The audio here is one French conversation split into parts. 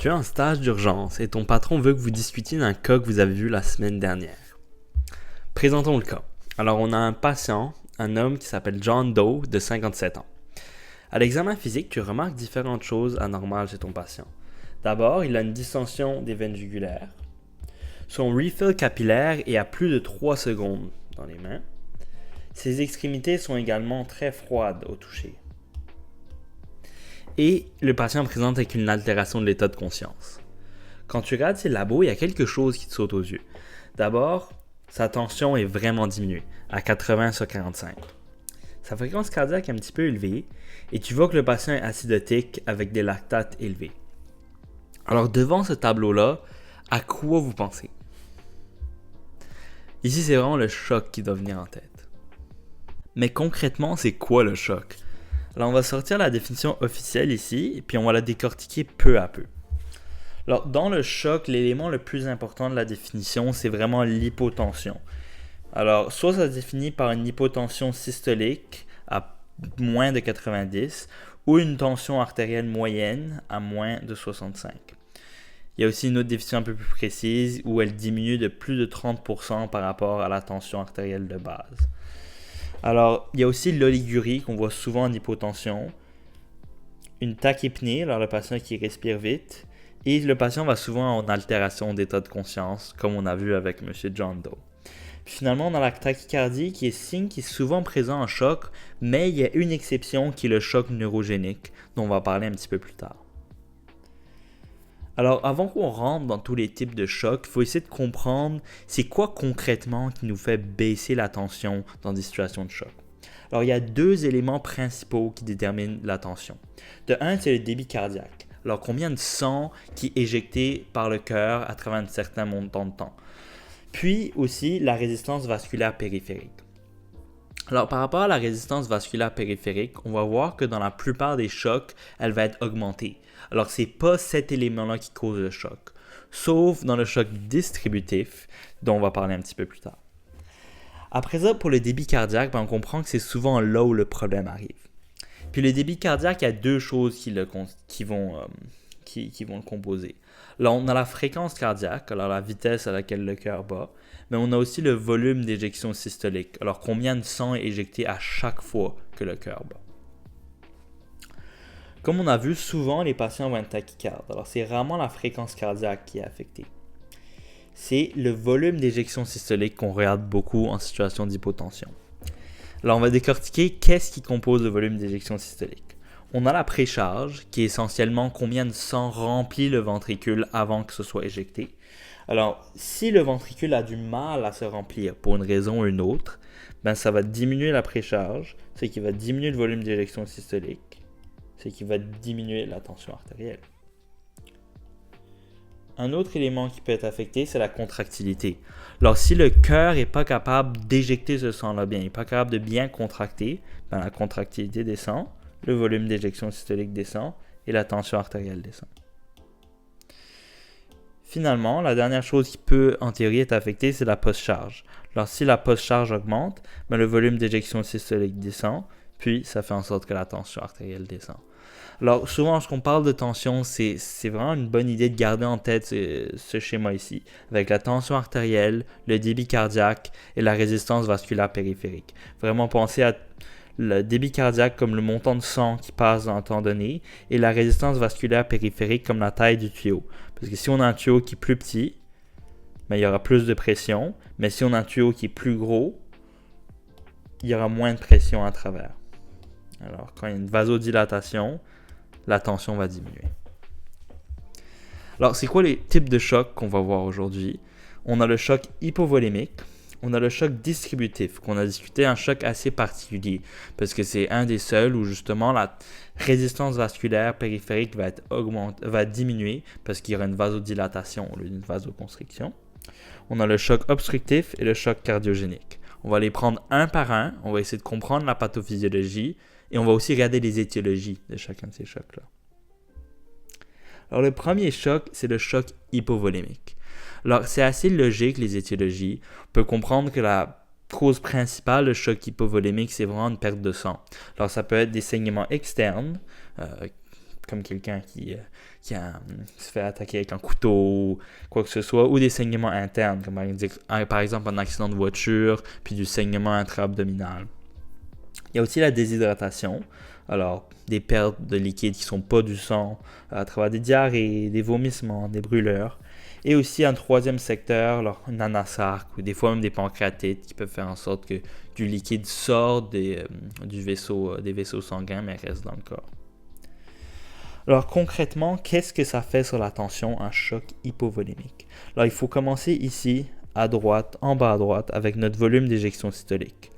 Tu es en stage d'urgence et ton patron veut que vous discutiez d'un cas que vous avez vu la semaine dernière. Présentons le cas. Alors, on a un patient, un homme qui s'appelle John Doe, de 57 ans. À l'examen physique, tu remarques différentes choses anormales chez ton patient. D'abord, il a une distension des veines jugulaires. Son refill capillaire est à plus de 3 secondes dans les mains. Ses extrémités sont également très froides au toucher. Et le patient présente avec une altération de l'état de conscience. Quand tu regardes ses labos, il y a quelque chose qui te saute aux yeux. D'abord, sa tension est vraiment diminuée, à 80 sur 45. Sa fréquence cardiaque est un petit peu élevée et tu vois que le patient est acidotique avec des lactates élevés. Alors devant ce tableau-là, à quoi vous pensez? Ici, c'est vraiment le choc qui doit venir en tête. Mais concrètement, c'est quoi le choc? Alors, on va sortir la définition officielle ici, et puis on va la décortiquer peu à peu. Alors, dans le choc, l'élément le plus important de la définition, c'est vraiment l'hypotension. Alors, soit ça se définit par une hypotension systolique à moins de 90, ou une tension artérielle moyenne à moins de 65. Il y a aussi une autre définition un peu plus précise, où elle diminue de plus de 30% par rapport à la tension artérielle de base. Alors, il y a aussi l'oligurie qu'on voit souvent en hypotension, une tachypnée, alors le patient qui respire vite, et le patient va souvent en altération d'état de conscience, comme on a vu avec M. John Doe. Puis finalement, on a la tachycardie qui est signe qui est souvent présent en choc, mais il y a une exception qui est le choc neurogénique, dont on va parler un petit peu plus tard. Alors, avant qu'on rentre dans tous les types de chocs, il faut essayer de comprendre c'est quoi concrètement qui nous fait baisser la tension dans des situations de choc. Alors, il y a deux éléments principaux qui déterminent la tension. De un, c'est le débit cardiaque. Alors, combien de sang qui est éjecté par le cœur à travers un certain montant de temps. Puis aussi, la résistance vasculaire périphérique. Alors, par rapport à la résistance vasculaire périphérique, on va voir que dans la plupart des chocs, elle va être augmentée. Alors, ce n'est pas cet élément-là qui cause le choc, sauf dans le choc distributif, dont on va parler un petit peu plus tard. Après ça, pour le débit cardiaque, on comprend que c'est souvent là où le problème arrive. Puis le débit cardiaque, il y a deux choses qui vont le composer. Là, on a la fréquence cardiaque, alors la vitesse à laquelle le cœur bat, mais on a aussi le volume d'éjection systolique, alors combien de sang est éjecté à chaque fois que le cœur bat. Comme on a vu, souvent les patients vont être tachycardes, alors c'est rarement la fréquence cardiaque qui est affectée. C'est le volume d'éjection systolique qu'on regarde beaucoup en situation d'hypotension. Alors on va décortiquer qu'est-ce qui compose le volume d'éjection systolique. On a la précharge, qui est essentiellement combien de sang remplit le ventricule avant que ce soit éjecté. Alors, si le ventricule a du mal à se remplir pour une raison ou une autre, ça va diminuer la précharge, ce qui va diminuer le volume d'éjection systolique, ce qui va diminuer la tension artérielle. Un autre élément qui peut être affecté, c'est la contractilité. Alors, si le cœur n'est pas capable d'éjecter ce sang-là bien, il n'est pas capable de bien contracter, la contractilité descend, le volume d'éjection systolique descend et la tension artérielle descend. Finalement, la dernière chose qui peut en théorie être affectée, c'est la post-charge. Alors si la post-charge augmente, le volume d'éjection systolique descend, puis ça fait en sorte que la tension artérielle descend. Alors souvent, lorsqu'on parle de tension, c'est vraiment une bonne idée de garder en tête ce schéma ici, avec la tension artérielle, le débit cardiaque et la résistance vasculaire périphérique. Vraiment penser à le débit cardiaque comme le montant de sang qui passe dans un temps donné et la résistance vasculaire périphérique comme la taille du tuyau. Parce que si on a un tuyau qui est plus petit, il y aura plus de pression, mais si on a un tuyau qui est plus gros, il y aura moins de pression à travers. Alors, quand il y a une vasodilatation, la tension va diminuer. Alors, c'est quoi les types de chocs qu'on va voir aujourd'hui? On a le choc hypovolémique. On a le choc distributif, qu'on a discuté, un choc assez particulier, parce que c'est un des seuls où justement la résistance vasculaire périphérique va diminuer, parce qu'il y aura une vasodilatation au lieu d'une vasoconstriction. On a le choc obstructif et le choc cardiogénique. On va les prendre un par un, on va essayer de comprendre la pathophysiologie, et on va aussi regarder les étiologies de chacun de ces chocs-là. Alors le premier choc, c'est le choc hypovolémique. Alors, c'est assez logique, les étiologies. On peut comprendre que la cause principale de choc hypovolémique, c'est vraiment une perte de sang. Alors, ça peut être des saignements externes, comme quelqu'un se fait attaquer avec un couteau ou quoi que ce soit, ou des saignements internes, comme par exemple un accident de voiture, puis du saignement intra-abdominal. Il y a aussi la déshydratation, alors des pertes de liquide qui ne sont pas du sang, à travers des diarrhées, des vomissements, des brûleurs. Et aussi un troisième secteur, alors un anasarque ou des fois même des pancréatites qui peuvent faire en sorte que du liquide sort des vaisseaux sanguins mais reste dans le corps. Alors concrètement, qu'est-ce que ça fait sur la tension, un choc hypovolémique? Alors il faut commencer ici, à droite, en bas à droite, avec notre volume d'éjection systolique.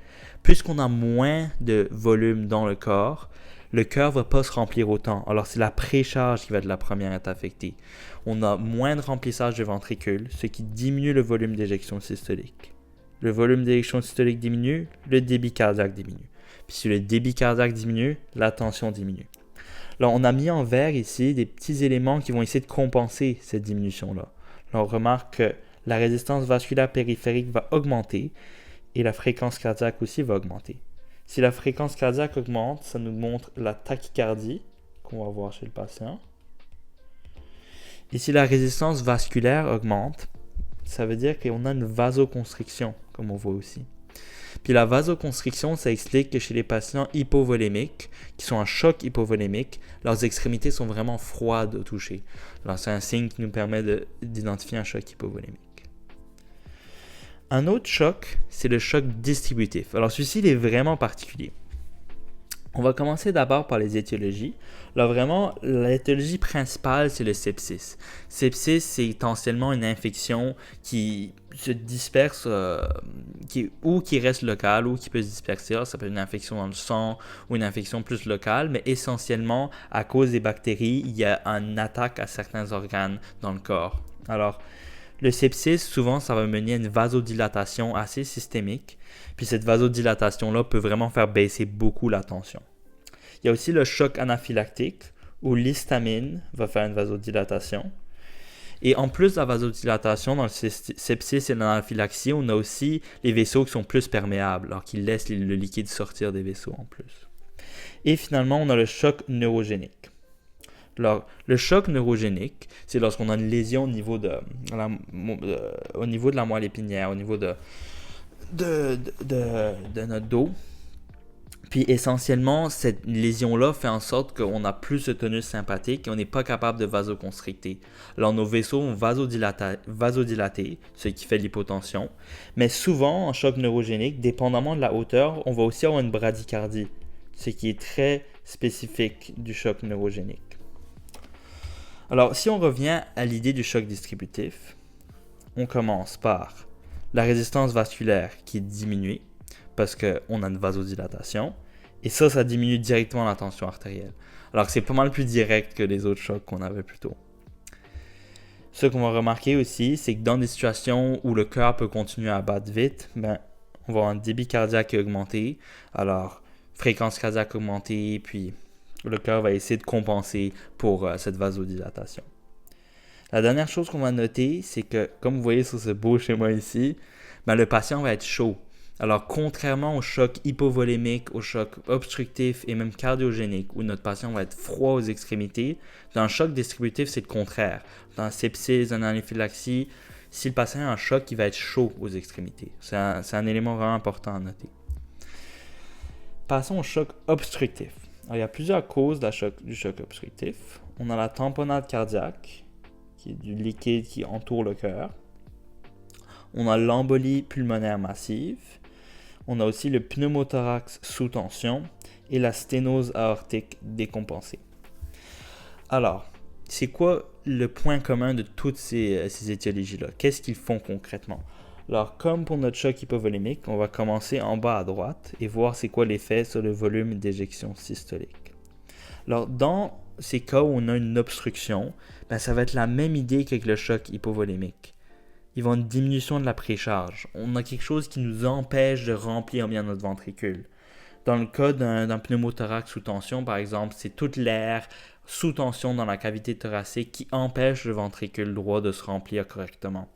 Puisqu'on a moins de volume dans le cœur ne va pas se remplir autant. Alors c'est la précharge qui va être la première à être affectée. On a moins de remplissage de ventricule, ce qui diminue le volume d'éjection systolique. Le volume d'éjection systolique diminue, le débit cardiaque diminue. Puis si le débit cardiaque diminue, la tension diminue. Là, on a mis en vert ici des petits éléments qui vont essayer de compenser cette diminution-là. Là, on remarque que la résistance vasculaire périphérique va augmenter et la fréquence cardiaque aussi va augmenter. Si la fréquence cardiaque augmente, ça nous montre la tachycardie qu'on va voir chez le patient. Et si la résistance vasculaire augmente, ça veut dire qu'on a une vasoconstriction, comme on voit aussi. Puis la vasoconstriction, ça explique que chez les patients hypovolémiques, qui sont en choc hypovolémique, leurs extrémités sont vraiment froides au toucher. Alors c'est un signe qui nous permet d'identifier un choc hypovolémique. Un autre choc, c'est le choc distributif. Alors celui-ci, il est vraiment particulier. On va commencer d'abord par les étiologies. Là, vraiment, l'étiologie principale, c'est le sepsis. Sepsis, c'est essentiellement une infection qui se disperse, ou qui reste locale, ou qui peut se disperser. Alors, ça peut être une infection dans le sang, ou une infection plus locale, mais essentiellement, à cause des bactéries, il y a une attaque à certains organes dans le corps. Alors, le sepsis, souvent, ça va mener à une vasodilatation assez systémique. Puis cette vasodilatation-là peut vraiment faire baisser beaucoup la tension. Il y a aussi le choc anaphylactique, où l'histamine va faire une vasodilatation. Et en plus de la vasodilatation, dans le sepsis et l'anaphylaxie, on a aussi les vaisseaux qui sont plus perméables, alors qu'ils laissent le liquide sortir des vaisseaux en plus. Et finalement, on a le choc neurogénique. Alors, le choc neurogénique, c'est lorsqu'on a une lésion au niveau de la moelle épinière, au niveau de notre dos. Puis essentiellement, cette lésion-là fait en sorte qu'on a plus de tonus sympathique et on n'est pas capable de vasoconstricter. Alors, nos vaisseaux vont vasodilater, ce qui fait l'hypotension. Mais souvent, en choc neurogénique, dépendamment de la hauteur, on va aussi avoir une bradycardie, ce qui est très spécifique du choc neurogénique. Alors, si on revient à l'idée du choc distributif, on commence par la résistance vasculaire qui est diminuée parce qu'on a une vasodilatation. Et ça diminue directement la tension artérielle. Alors que c'est pas mal plus direct que les autres chocs qu'on avait plus tôt. Ce qu'on va remarquer aussi, c'est que dans des situations où le cœur peut continuer à battre vite, on va avoir un débit cardiaque augmenté. Alors, fréquence cardiaque augmentée, puis le cœur va essayer de compenser pour cette vasodilatation. La dernière chose qu'on va noter, c'est que, comme vous voyez sur ce beau schéma ici, le patient va être chaud. Alors, contrairement au choc hypovolémique, au choc obstructif et même cardiogénique, où notre patient va être froid aux extrémités, dans le choc distributif, c'est le contraire. Dans le sepsis, dans l'anaphylaxie, si le patient a un choc, il va être chaud aux extrémités. C'est un élément vraiment important à noter. Passons au choc obstructif. Alors, il y a plusieurs causes du choc obstructif. On a la tamponnade cardiaque, qui est du liquide qui entoure le cœur. On a l'embolie pulmonaire massive. On a aussi le pneumothorax sous tension et la sténose aortique décompensée. Alors, c'est quoi le point commun de toutes ces étiologies-là? Qu'est-ce qu'ils font concrètement? Alors, comme pour notre choc hypovolémique, on va commencer en bas à droite et voir c'est quoi l'effet sur le volume d'éjection systolique. Alors, dans ces cas où on a une obstruction, ça va être la même idée qu'avec le choc hypovolémique. Il va y avoir une diminution de la précharge. On a quelque chose qui nous empêche de remplir bien notre ventricule. Dans le cas d'un pneumothorax sous tension, par exemple, c'est toute l'air sous tension dans la cavité thoracique qui empêche le ventricule droit de se remplir correctement.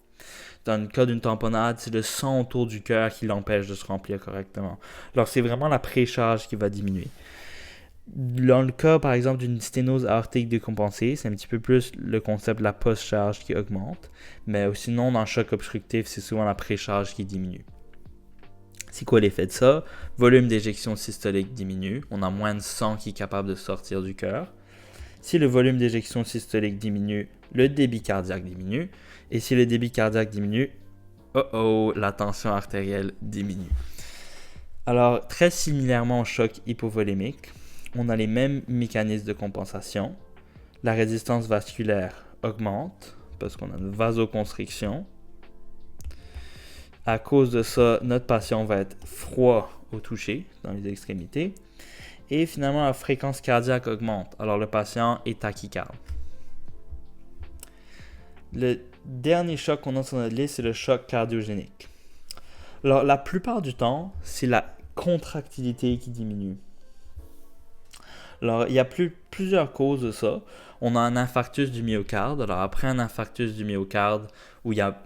Dans le cas d'une tamponnade, c'est le sang autour du cœur qui l'empêche de se remplir correctement. Alors, c'est vraiment la précharge qui va diminuer. Dans le cas, par exemple, d'une sténose aortique décompensée, c'est un petit peu plus le concept de la post-charge qui augmente. Mais sinon, dans le choc obstructif, c'est souvent la pré-charge qui diminue. C'est quoi l'effet de ça? Volume d'éjection systolique diminue. On a moins de sang qui est capable de sortir du cœur. Si le volume d'éjection systolique diminue, le débit cardiaque diminue. Et si le débit cardiaque diminue, la tension artérielle diminue. Alors, très similairement au choc hypovolémique, on a les mêmes mécanismes de compensation. La résistance vasculaire augmente parce qu'on a une vasoconstriction. À cause de ça, notre patient va être froid au toucher dans les extrémités. Et finalement, la fréquence cardiaque augmente. Alors, le patient est tachycarde. Le dernier choc qu'on a sur notre liste, c'est le choc cardiogénique. Alors, la plupart du temps, c'est la contractilité qui diminue. Alors, il y a plusieurs causes de ça. On a un infarctus du myocarde. Alors, après un infarctus du myocarde, où il y a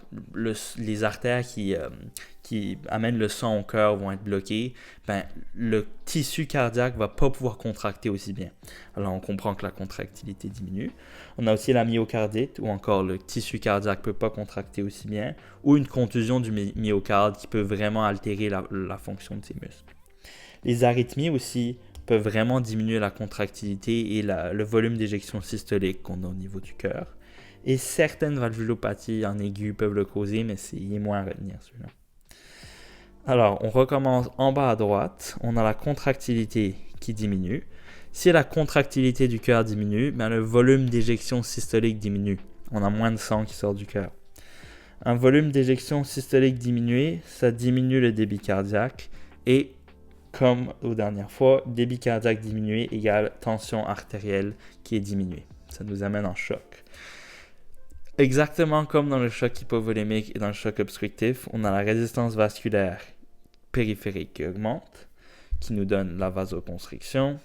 les artères qui amènent le sang au cœur vont être bloquées, le tissu cardiaque ne va pas pouvoir contracter aussi bien. Alors, on comprend que la contractilité diminue. On a aussi la myocardite, où encore le tissu cardiaque ne peut pas contracter aussi bien, ou une contusion du myocarde qui peut vraiment altérer la fonction de ces muscles. Les arythmies aussi peuvent vraiment diminuer la contractilité et le volume d'éjection systolique qu'on a au niveau du cœur. Et certaines valvulopathies en aigu peuvent le causer, mais il est moins à retenir celui-là. Alors, on recommence en bas à droite. On a la contractilité qui diminue. Si la contractilité du cœur diminue, le volume d'éjection systolique diminue. On a moins de sang qui sort du cœur. Un volume d'éjection systolique diminué, ça diminue le débit cardiaque et comme aux dernières fois, débit cardiaque diminué égale tension artérielle qui est diminuée. Ça nous amène en choc. Exactement comme dans le choc hypovolémique et dans le choc obstructif, on a la résistance vasculaire périphérique qui augmente, qui nous donne la vasoconstriction.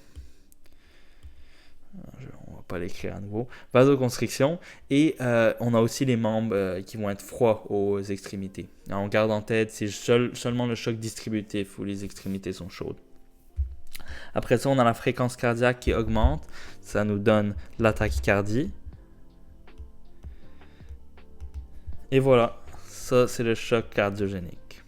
On ne va pas l'écrire à nouveau. Vasoconstriction. Et on a aussi les membres qui vont être froids aux extrémités. Alors, on garde en tête, c'est seulement le choc distributif où les extrémités sont chaudes. Après ça, on a la fréquence cardiaque qui augmente. Ça nous donne la tachycardie. Et voilà, ça c'est le choc cardiogénique.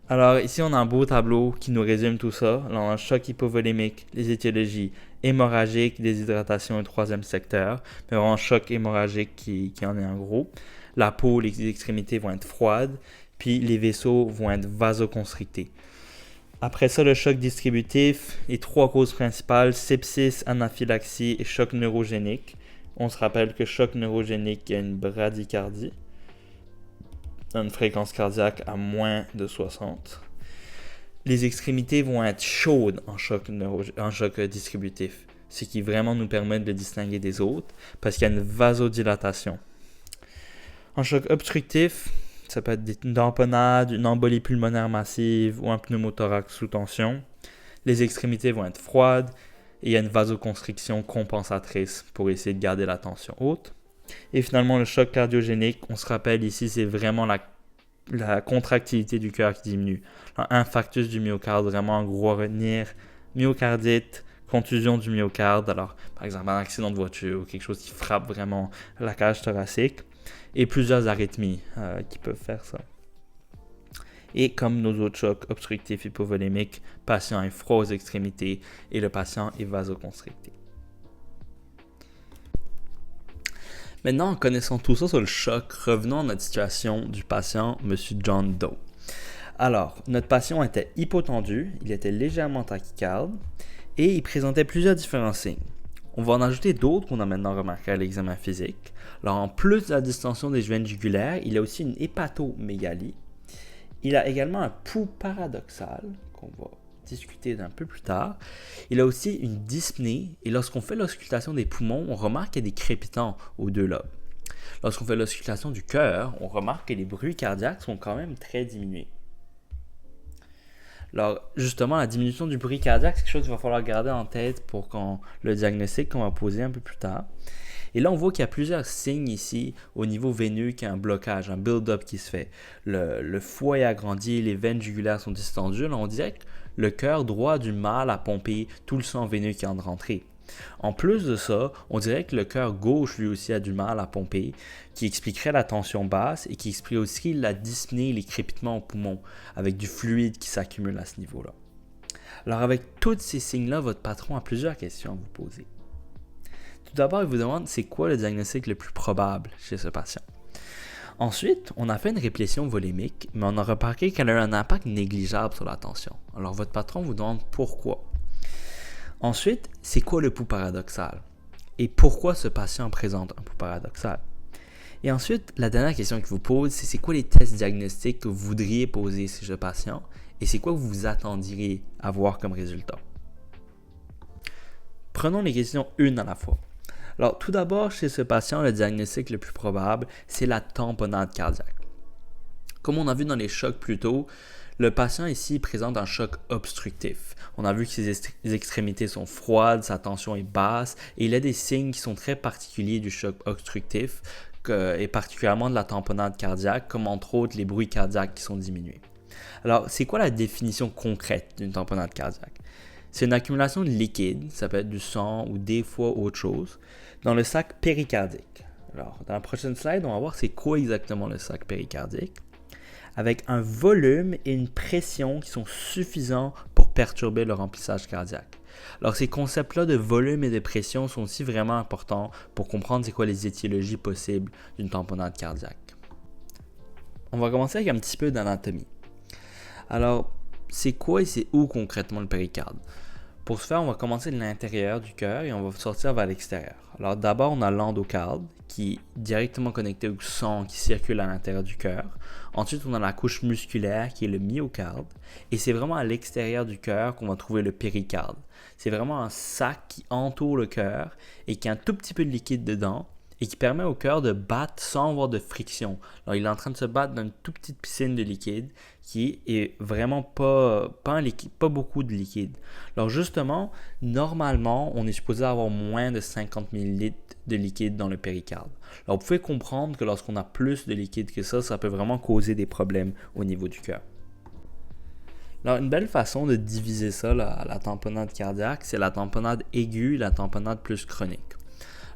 Alors ici on a un beau tableau qui nous résume tout ça. Alors, on a le choc hypovolémique, les étiologies hémorragiques, déshydratation et troisième secteur. Mais vraiment choc hémorragique qui en est en gros. La peau, les extrémités vont être froides, puis les vaisseaux vont être vasoconstrictés. Après ça, le choc distributif, les trois causes principales, sepsis, anaphylaxie et choc neurogénique. On se rappelle que choc neurogénique, il y a une bradycardie, une fréquence cardiaque à moins de 60. Les extrémités vont être chaudes en choc distributif, ce qui vraiment nous permet de le distinguer des autres, parce qu'il y a une vasodilatation. En choc obstructif, ça peut être une tamponade, une embolie pulmonaire massive ou un pneumothorax sous tension. Les extrémités vont être froides et il y a une vasoconstriction compensatrice pour essayer de garder la tension haute. Et finalement, le choc cardiogénique, on se rappelle ici, c'est vraiment la contractilité du cœur qui diminue. Infarctus du myocarde, vraiment en gros à retenir. Myocardite, contusion du myocarde, alors par exemple un accident de voiture ou quelque chose qui frappe vraiment la cage thoracique. Et plusieurs arythmies qui peuvent faire ça. Et comme nos autres chocs obstructifs hypovolémiques, le patient est froid aux extrémités et le patient est vasoconstricté. Maintenant, en connaissant tout ça sur le choc, revenons à notre situation du patient, M. John Doe. Alors, notre patient était hypotendu, il était légèrement tachycarde et il présentait plusieurs différents signes. On va en ajouter d'autres qu'on a maintenant remarqué à l'examen physique. Alors, en plus de la distension des veines jugulaires, il a aussi une hépatomégalie. Il a également un pouls paradoxal, qu'on va discuter d'un peu plus tard. Il a aussi une dyspnée, et lorsqu'on fait l'auscultation des poumons, on remarque qu'il y a des crépitants aux deux lobes. Lorsqu'on fait l'auscultation du cœur, on remarque que les bruits cardiaques sont quand même très diminués. Alors, justement, la diminution du bruit cardiaque, c'est quelque chose qu'il va falloir garder en tête pour le diagnostic qu'on va poser un peu plus tard. Et là, on voit qu'il y a plusieurs signes ici au niveau veineux qu'il y a un blocage, un build-up qui se fait. Le foie est agrandi, les veines jugulaires sont distendues. Là, on dirait que le cœur droit a du mal à pomper tout le sang veineux qui est en rentrée. En plus de ça, on dirait que le cœur gauche lui aussi a du mal à pomper, qui expliquerait la tension basse et qui explique aussi la dyspnée et les crépitements au poumon, avec du fluide qui s'accumule à ce niveau-là. Alors avec tous ces signes-là, votre patron a plusieurs questions à vous poser. Tout d'abord, il vous demande c'est quoi le diagnostic le plus probable chez ce patient. Ensuite, on a fait une réplétion volémique, mais on a remarqué qu'elle a un impact négligeable sur la tension. Alors votre patron vous demande pourquoi. Ensuite, c'est quoi le pouls paradoxal? Et pourquoi ce patient présente un pouls paradoxal? Et ensuite, la dernière question qu'il vous pose, c'est quoi les tests diagnostiques que vous voudriez poser chez ce patient et c'est quoi que vous attendriez à voir comme résultat? Prenons les questions une à la fois. Alors, tout d'abord, chez ce patient, le diagnostic le plus probable, c'est la tamponnade cardiaque. Comme on a vu dans les chocs plus tôt, le patient ici présente un choc obstructif. On a vu que ses extrémités sont froides, sa tension est basse et il a des signes qui sont très particuliers du choc obstructif et particulièrement de la tamponnade cardiaque, comme entre autres les bruits cardiaques qui sont diminués. Alors, c'est quoi la définition concrète d'une tamponnade cardiaque? C'est une accumulation de liquide, ça peut être du sang ou des fois autre chose, dans le sac péricardique. Alors, dans la prochaine slide, on va voir c'est quoi exactement le sac péricardique, avec un volume et une pression qui sont suffisants pour perturber le remplissage cardiaque. Alors, ces concepts-là de volume et de pression sont aussi vraiment importants pour comprendre c'est quoi les étiologies possibles d'une tamponnade cardiaque. On va commencer avec un petit peu d'anatomie. Alors, c'est quoi et c'est où concrètement le péricarde? Pour ce faire, on va commencer de l'intérieur du cœur et on va sortir vers l'extérieur. Alors d'abord, on a l'endocarde qui est directement connecté au sang qui circule à l'intérieur du cœur. Ensuite, on a la couche musculaire qui est le myocarde. Et c'est vraiment à l'extérieur du cœur qu'on va trouver le péricarde. C'est vraiment un sac qui entoure le cœur et qui a un tout petit peu de liquide dedans et qui permet au cœur de battre sans avoir de friction. Alors, il est en train de se battre dans une toute petite piscine de liquide qui est vraiment pas beaucoup de liquide. Alors, justement, normalement, on est supposé avoir moins de 50 ml de liquide dans le péricarde. Alors, vous pouvez comprendre que lorsqu'on a plus de liquide que ça peut vraiment causer des problèmes au niveau du cœur. Alors, une belle façon de diviser ça, la tamponnade cardiaque, c'est la tamponnade aiguë et la tamponnade plus chronique.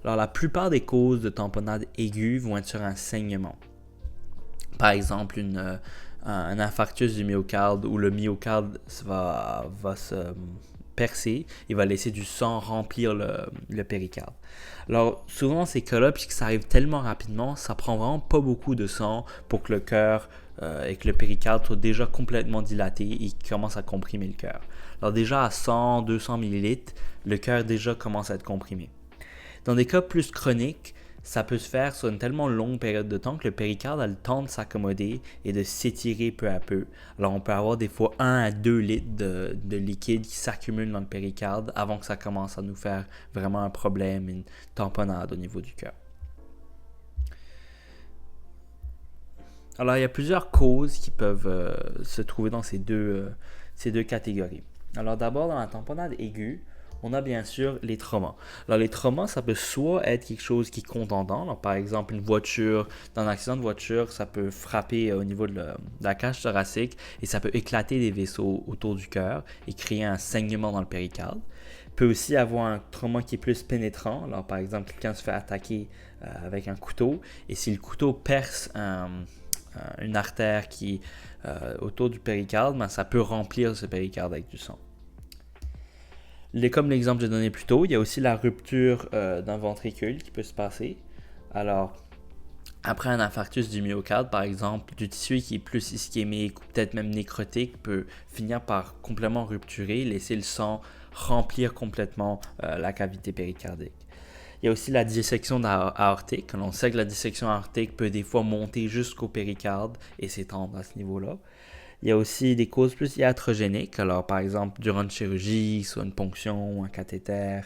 Alors, la plupart des causes de tamponnade aiguë vont être sur un saignement. Par exemple, un infarctus du myocarde où le myocarde va se percer et va laisser du sang remplir le péricarde. Alors, souvent, dans ces cas-là, puisque ça arrive tellement rapidement, ça prend vraiment pas beaucoup de sang pour que le cœur et que le péricarde soit déjà complètement dilaté et qu'il commence à comprimer le cœur. Alors, déjà à 100-200 ml, le cœur déjà commence à être comprimé. Dans des cas plus chroniques, ça peut se faire sur une tellement longue période de temps que le péricarde a le temps de s'accommoder et de s'étirer peu à peu. Alors on peut avoir des fois 1 à 2 litres de liquide qui s'accumulent dans le péricarde avant que ça commence à nous faire vraiment un problème, une tamponnade au niveau du cœur. Alors il y a plusieurs causes qui peuvent se trouver dans ces deux catégories. Alors d'abord dans la tamponnade aiguë, on a bien sûr les traumas. Alors les traumas, ça peut soit être quelque chose qui est contondant. Alors, par exemple, dans un accident de voiture, ça peut frapper au niveau de la cage thoracique et ça peut éclater des vaisseaux autour du cœur et créer un saignement dans le péricarde. Il peut aussi avoir un trauma qui est plus pénétrant. Alors par exemple, quelqu'un se fait attaquer avec un couteau et si le couteau perce une artère qui autour du péricarde, ça peut remplir ce péricarde avec du sang. Comme l'exemple que j'ai donné plus tôt, il y a aussi la rupture d'un ventricule qui peut se passer. Alors, après un infarctus du myocarde, par exemple, du tissu qui est plus ischémique ou peut-être même nécrotique peut finir par complètement rupturer, laisser le sang remplir complètement la cavité péricardique. Il y a aussi la dissection aortique. On sait que la dissection aortique peut des fois monter jusqu'au péricarde et s'étendre à ce niveau-là. Il y a aussi des causes plus iatrogéniques, alors par exemple durant une chirurgie, soit une ponction, un cathéter,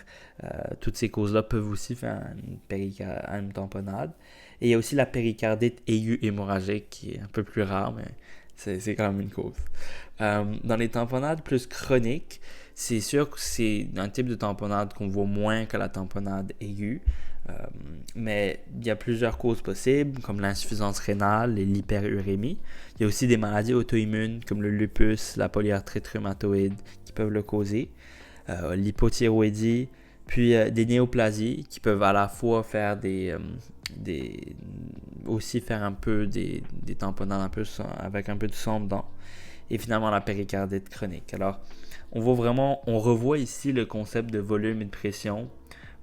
toutes ces causes-là peuvent aussi faire une tamponnade. Et il y a aussi la péricardite aiguë hémorragique qui est un peu plus rare, mais C'est quand même une cause. Dans les tamponnades plus chroniques, c'est sûr que c'est un type de tamponnade qu'on voit moins que la tamponnade aiguë. Mais il y a plusieurs causes possibles, comme l'insuffisance rénale et l'hyperurémie. Il y a aussi des maladies auto-immunes, comme le lupus, la polyarthrite rhumatoïde, qui peuvent le causer. L'hypothyroïdie, puis des néoplasies, qui peuvent à la fois faire aussi faire un peu des tamponnades un peu avec un peu de sang dedans. Et finalement, la péricardite chronique. Alors, on revoit ici le concept de volume et de pression,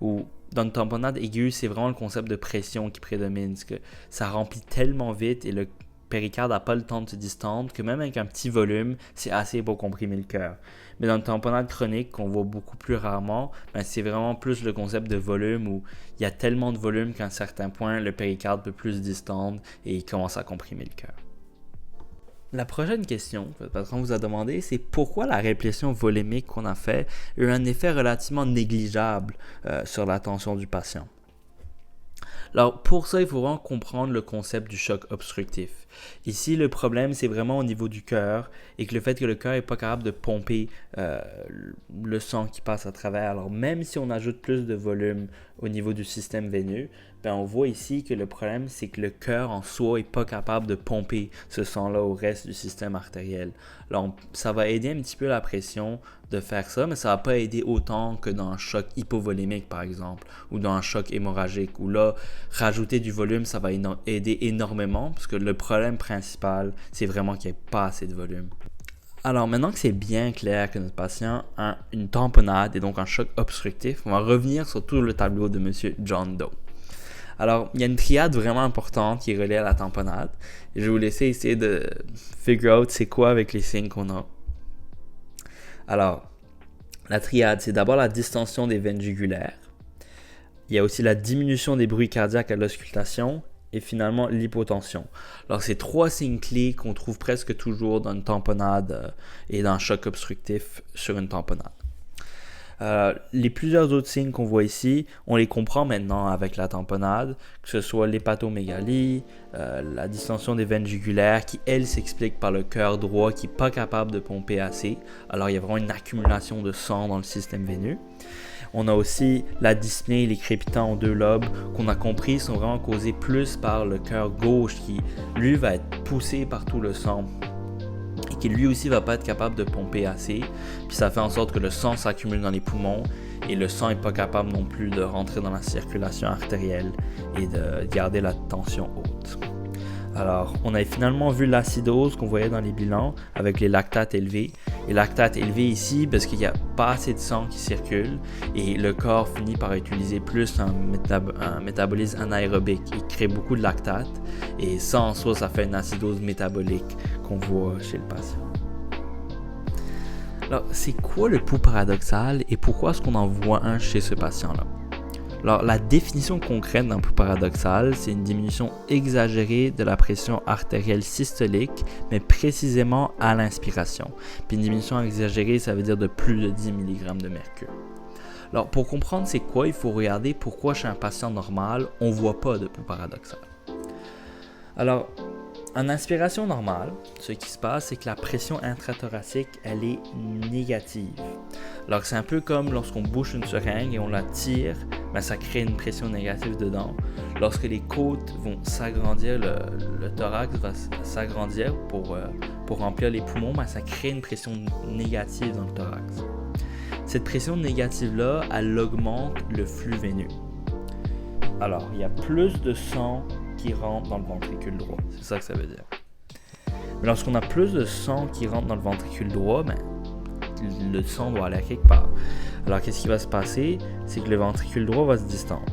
où dans une tamponnade aiguë, c'est vraiment le concept de pression qui prédomine, parce que ça remplit tellement vite et le péricarde n'a pas le temps de se distendre que même avec un petit volume, c'est assez pour comprimer le cœur. Mais dans une tamponnade chronique, qu'on voit beaucoup plus rarement, c'est vraiment plus le concept de volume où il y a tellement de volume qu'à un certain point, le péricarde peut plus se distendre et il commence à comprimer le cœur. La prochaine question que le patron vous a demandé, c'est pourquoi la répression volémique qu'on a fait a eu un effet relativement négligeable sur la tension du patient. Alors pour ça, il faut vraiment comprendre le concept du choc obstructif. Ici, le problème, c'est vraiment au niveau du cœur et que le fait que le cœur n'est pas capable de pomper le sang qui passe à travers. Alors même si on ajoute plus de volume au niveau du système veineux, on voit ici que le problème, c'est que le cœur en soi n'est pas capable de pomper ce sang-là au reste du système artériel. Alors, ça va aider un petit peu la pression de faire ça, mais ça ne va pas aider autant que dans un choc hypovolémique, par exemple, ou dans un choc hémorragique, où là, rajouter du volume, ça va aider énormément, parce que le problème principal, c'est vraiment qu'il n'y ait pas assez de volume. Alors maintenant que c'est bien clair que notre patient a une tamponnade et donc un choc obstructif, on va revenir sur tout le tableau de M. John Doe. Alors, il y a une triade vraiment importante qui est reliée à la tamponnade. Et je vais vous laisser essayer de figure out c'est quoi avec les signes qu'on a. Alors, la triade, c'est d'abord la distension des veines jugulaires. Il y a aussi la diminution des bruits cardiaques à l'auscultation. Et finalement, l'hypotension. Alors, c'est trois signes clés qu'on trouve presque toujours dans une tamponnade et dans un choc obstructif sur une tamponnade. Les plusieurs autres signes qu'on voit ici, on les comprend maintenant avec la tamponnade, que ce soit l'hépatomégalie, la distension des veines jugulaires qui, elle, s'explique par le cœur droit qui n'est pas capable de pomper assez. Alors, il y a vraiment une accumulation de sang dans le système veineux. On a aussi la dyspnée et les crépitants en deux lobes qu'on a compris sont vraiment causés plus par le cœur gauche qui, lui, va être poussé par tout le sang et qui lui aussi va pas être capable de pomper assez, puis ça fait en sorte que le sang s'accumule dans les poumons et le sang n'est pas capable non plus de rentrer dans la circulation artérielle et de garder la tension haute. Alors, on a finalement vu l'acidose qu'on voyait dans les bilans avec les lactates élevés. Les lactates élevés ici parce qu'il n'y a pas assez de sang qui circule et le corps finit par utiliser plus un métabolisme anaérobique. Il crée beaucoup de lactates et ça en soi, ça fait une acidose métabolique qu'on voit chez le patient. Alors, c'est quoi le pouls paradoxal et pourquoi est-ce qu'on en voit un chez ce patient-là? Alors, la définition concrète d'un pouls paradoxal, c'est une diminution exagérée de la pression artérielle systolique, mais précisément à l'inspiration. Puis une diminution exagérée, ça veut dire de plus de 10 mg de mercure. Alors, pour comprendre c'est quoi, il faut regarder pourquoi chez un patient normal, on ne voit pas de pouls paradoxal. Alors, en inspiration normale, ce qui se passe, c'est que la pression intrathoracique, elle est négative. Alors c'est un peu comme lorsqu'on bouche une seringue et on la tire, ça crée une pression négative dedans. Lorsque les côtes vont s'agrandir, le thorax va s'agrandir pour remplir les poumons, ça crée une pression négative dans le thorax. Cette pression négative-là, elle augmente le flux veineux. Alors, il y a plus de sang qui rentre dans le ventricule droit. C'est ça que ça veut dire. Mais lorsqu'on a plus de sang qui rentre dans le ventricule droit, le sang doit aller à quelque part. Alors, qu'est-ce qui va se passer? C'est que le ventricule droit va se distendre.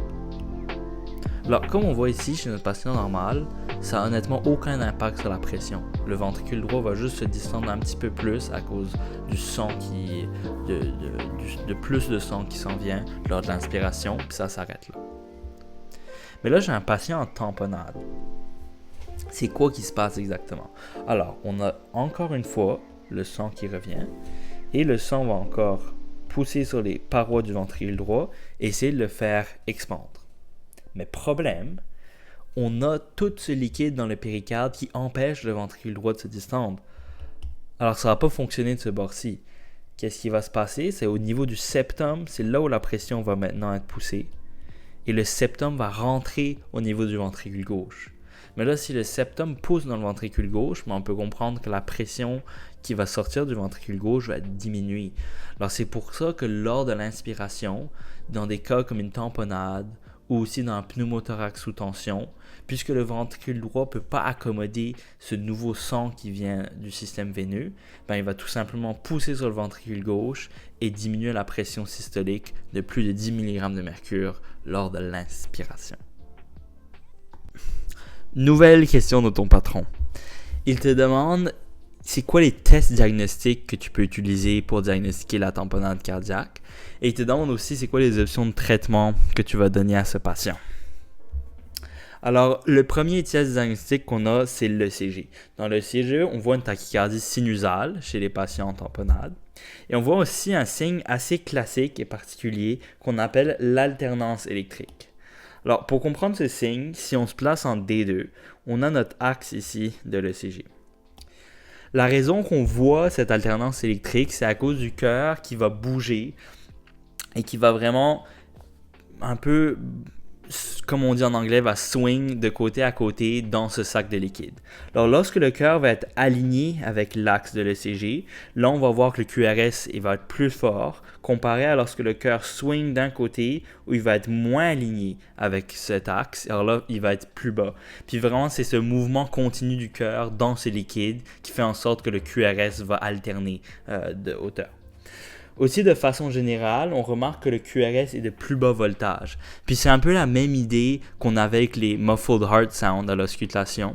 Alors, comme on voit ici chez notre patient normal, ça n'a honnêtement aucun impact sur la pression. Le ventricule droit va juste se distendre un petit peu plus à cause du sang de plus de sang qui s'en vient lors de l'inspiration, puis ça s'arrête là. Mais là, j'ai un patient en tamponnade. C'est quoi qui se passe exactement? Alors, on a encore une fois le sang qui revient et le sang va encore pousser sur les parois du ventricule droit et essayer de le faire expandre. Mais problème, on a tout ce liquide dans le péricarde qui empêche le ventricule droit de se distendre. Alors ça ne va pas fonctionner de ce bord-ci. Qu'est-ce qui va se passer? C'est au niveau du septum, c'est là où la pression va maintenant être poussée. Et le septum va rentrer au niveau du ventricule gauche. Mais là, si le septum pousse dans le ventricule gauche, on peut comprendre que la pression qui va sortir du ventricule gauche va diminuer. Alors c'est pour ça que lors de l'inspiration, dans des cas comme une tamponnade ou aussi dans un pneumothorax sous tension, puisque le ventricule droit ne peut pas accommoder ce nouveau sang qui vient du système veineux, il va tout simplement pousser sur le ventricule gauche et diminuer la pression systolique de plus de 10 mg de mercure lors de l'inspiration. Nouvelle question de ton patron. Il te demande c'est quoi les tests diagnostiques que tu peux utiliser pour diagnostiquer la tamponnade cardiaque et il te demande aussi c'est quoi les options de traitement que tu vas donner à ce patient. Alors, le premier test diagnostic qu'on a, c'est l'ECG. Dans l'ECG, on voit une tachycardie sinusale chez les patients en tamponnade. Et on voit aussi un signe assez classique et particulier qu'on appelle l'alternance électrique. Alors, pour comprendre ce signe, si on se place en D2, on a notre axe ici de l'ECG. La raison qu'on voit cette alternance électrique, c'est à cause du cœur qui va bouger et qui va vraiment un peu, comme on dit en anglais, va swing de côté à côté dans ce sac de liquide. Alors, lorsque le cœur va être aligné avec l'axe de l'ECG, là, on va voir que le QRS il va être plus fort comparé à lorsque le cœur swing d'un côté où il va être moins aligné avec cet axe. Alors là, il va être plus bas. Puis vraiment, c'est ce mouvement continu du cœur dans ce liquide qui fait en sorte que le QRS va alterner de hauteur. Aussi, de façon générale, on remarque que le QRS est de plus bas voltage. Puis c'est un peu la même idée qu'on avait avec les muffled heart sound à l'auscultation.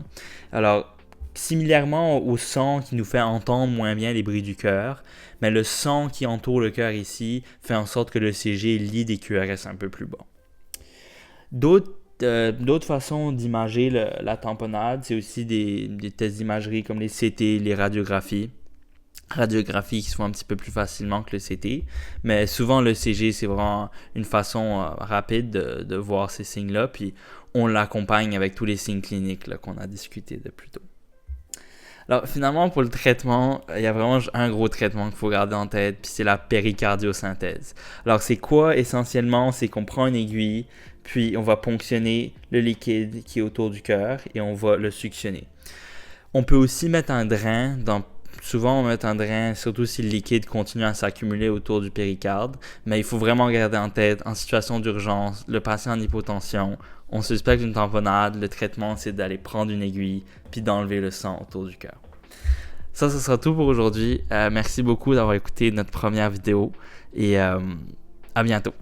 Alors, similairement au son qui nous fait entendre moins bien les bruits du cœur, mais le son qui entoure le cœur ici fait en sorte que l'ECG lie des QRS un peu plus bas. D'autres façons d'imager la tamponnade, c'est aussi des tests d'imagerie comme les CT, les radiographies qui se font un petit peu plus facilement que le CT, mais souvent le CG c'est vraiment une façon rapide de voir ces signes-là, puis on l'accompagne avec tous les signes cliniques là, qu'on a discuté de plus tôt. Alors finalement pour le traitement, il y a vraiment un gros traitement qu'il faut garder en tête, puis c'est la péricardiosynthèse. Alors c'est quoi essentiellement? C'est qu'on prend une aiguille, puis on va ponctionner le liquide qui est autour du cœur et on va le suctionner. On peut aussi mettre un drain Souvent, on met un drain, surtout si le liquide continue à s'accumuler autour du péricarde. Mais il faut vraiment garder en tête, en situation d'urgence, le patient en hypotension, on suspecte une tamponnade, le traitement, c'est d'aller prendre une aiguille puis d'enlever le sang autour du cœur. Ça, ce sera tout pour aujourd'hui. Merci beaucoup d'avoir écouté notre première vidéo et à bientôt.